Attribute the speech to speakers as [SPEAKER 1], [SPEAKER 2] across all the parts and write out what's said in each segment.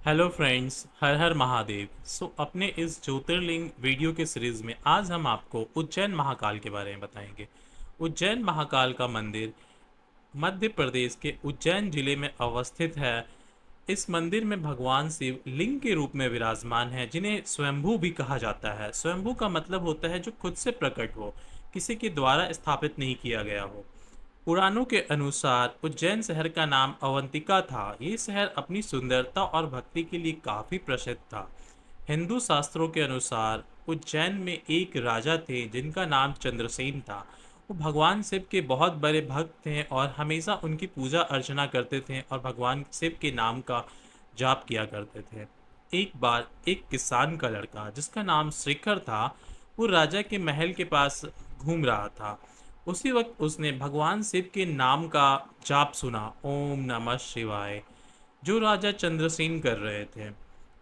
[SPEAKER 1] Hello friends, हर हर महादेव। अपने इस ज्योतिर्लिंग video के सीरीज में आज हम आपको उज्जैन महाकाल के बारे में बताएंगे। उज्जैन महाकाल का मंदिर मध्य प्रदेश के उज्जैन जिले में अवस्थित है। इस मंदिर में भगवान शिव लिंग के रूप में विराजमान है, जिन्हें स्वयंभू भी कहा जाता है। स्वयंभू का मतलब होता है जो खुद से प्रकट हो, किसी के द्वारा स्थापित नहीं किया गया हो। पुराणों के अनुसार उज्जैन शहर का नाम अवंतिका था। ये शहर अपनी सुंदरता और भक्ति के लिए काफी प्रसिद्ध था। हिंदू शास्त्रों के अनुसार उज्जैन में एक राजा थे जिनका नाम चंद्रसेन था। वो भगवान शिव के बहुत बड़े भक्त थे और हमेशा उनकी पूजा अर्चना करते थे और भगवान शिव के नाम का जाप किया करते थे। एक बार एक किसान का लड़का जिसका नाम शेखर था, वो राजा के महल के पास घूम रहा था। उसी वक्त उसने भगवान शिव के नाम का जाप सुना, ओम नमः शिवाय, जो राजा चंद्रसेन कर रहे थे।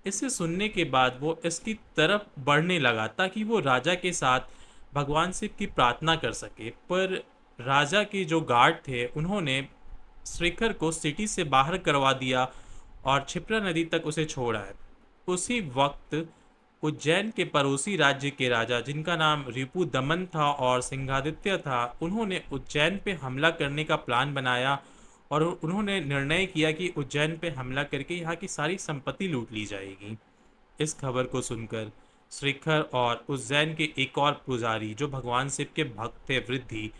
[SPEAKER 1] इसे सुनने के बाद वो इसकी तरफ बढ़ने लगा ताकि वो राजा के साथ भगवान शिव की प्रार्थना कर सके, पर राजा के जो गार्ड थे उन्होंने शेखर को सिटी से बाहर करवा दिया और क्षिप्रा नदी तक उसे छोड़ा है। उसी वक्त उज्जैन के पड़ोसी राज्य के राजा जिनका नाम रिपु दमन था और सिंहादित्य था, उन्होंने उज्जैन पे हमला करने का प्लान बनाया और उन्होंने निर्णय किया कि उज्जैन पे हमला करके यहाँ की सारी संपत्ति लूट ली जाएगी। इस खबर को सुनकर शेखर और उज्जैन के एक और पुजारी जो भगवान शिव के भक्त थे, वृद्धि,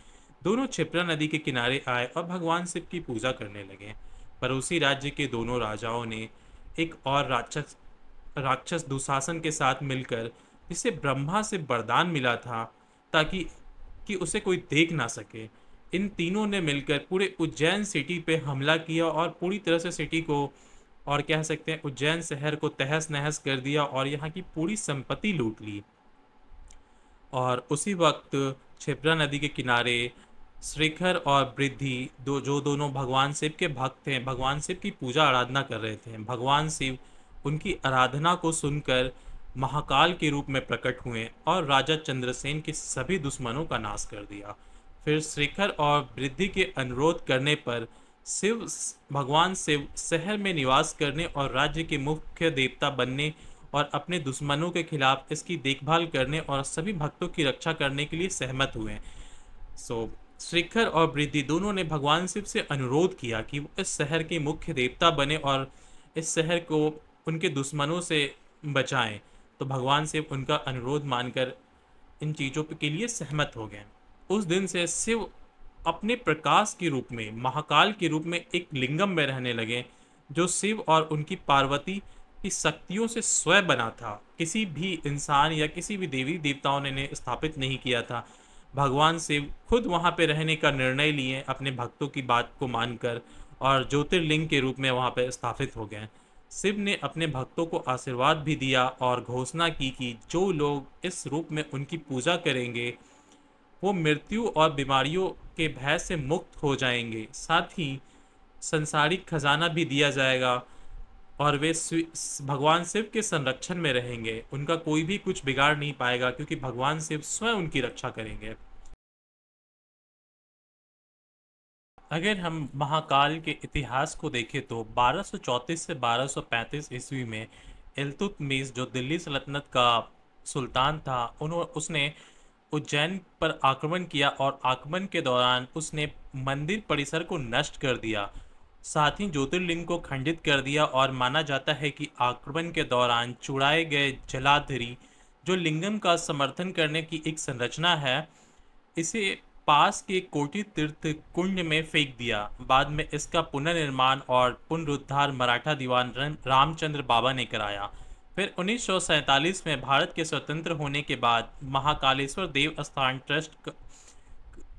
[SPEAKER 1] दोनों क्षिप्रा नदी के किनारे आए और भगवान शिव की पूजा करने लगे। पड़ोसी राज्य के दोनों राजाओं ने एक और राक्षस राक्षस दुशासन के साथ मिलकर, जिसे ब्रह्मा से वरदान मिला था ताकि उसे कोई देख ना सके, इन तीनों ने मिलकर पूरे उज्जैन सिटी पे हमला किया और पूरी तरह से सिटी को, और कह सकते हैं उज्जैन शहर को, तहस नहस कर दिया और यहाँ की पूरी संपत्ति लूट ली। और उसी वक्त क्षिप्रा नदी के किनारे शेखर और वृद्धि, जो दोनों भगवान शिव के भक्त हैं, भगवान शिव की पूजा आराधना कर रहे थे। भगवान शिव उनकी आराधना को सुनकर महाकाल के रूप में प्रकट हुए और राजा चंद्रसेन के सभी दुश्मनों का नाश कर दिया। फिर शेखर और वृद्धि के अनुरोध करने पर शिव भगवान शिव शहर में निवास करने और राज्य के मुख्य देवता बनने और अपने दुश्मनों के खिलाफ इसकी देखभाल करने और सभी भक्तों की रक्षा करने के लिए सहमत हुए। सो शेखर और वृद्धि दोनों ने भगवान शिव से अनुरोध किया कि वो इस शहर के मुख्य देवता बने और इस शहर को उनके दुश्मनों से बचाएं। तो भगवान शिव उनका अनुरोध मानकर इन चीज़ों के लिए सहमत हो गए। उस दिन से शिव अपने प्रकाश के रूप में, महाकाल के रूप में एक लिंगम में रहने लगे, जो शिव और उनकी पार्वती की शक्तियों से स्वयं बना था। किसी भी इंसान या किसी भी देवी देवताओं ने इन्हें स्थापित नहीं किया था। भगवान शिव खुद वहाँ पे रहने का निर्णय लिए अपने भक्तों की बात को मानकर और ज्योतिर्लिंग के रूप में वहाँ पे स्थापित हो गए। शिव ने अपने भक्तों को आशीर्वाद भी दिया और घोषणा की कि जो लोग इस रूप में उनकी पूजा करेंगे वो मृत्यु और बीमारियों के भय से मुक्त हो जाएंगे। साथ ही संसारिक खजाना भी दिया जाएगा और वे भगवान शिव के संरक्षण में रहेंगे। उनका कोई भी कुछ बिगाड़ नहीं पाएगा क्योंकि भगवान शिव स्वयं उनकी रक्षा करेंगे। अगर हम महाकाल के इतिहास को देखें तो 1234 से 1235 ईस्वी में इल्तुतमिश, जो दिल्ली सल्तनत का सुल्तान था, उसने उज्जैन पर आक्रमण किया और आक्रमण के दौरान उसने मंदिर परिसर को नष्ट कर दिया, साथ ही ज्योतिर्लिंग को खंडित कर दिया। और माना जाता है कि आक्रमण के दौरान चुराए गए जलाधरी, जो लिंगम का समर्थन करने की एक संरचना है, इसे पास के कोटि तीर्थ कुंड में फेंक दिया। बाद में इसका पुनर्निर्माण और पुनरुद्धार मराठा दीवान रामचंद्र बाबा ने कराया। फिर 1947 में भारत के स्वतंत्र होने के बाद महाकालेश्वर देवस्थान ट्रस्ट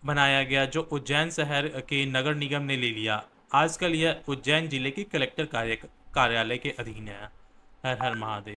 [SPEAKER 1] बनाया गया, जो उज्जैन शहर के नगर निगम ने ले लिया। आजकल यह उज्जैन जिले के कलेक्टर कार्यालय के अधीन है। हर हर महादेव।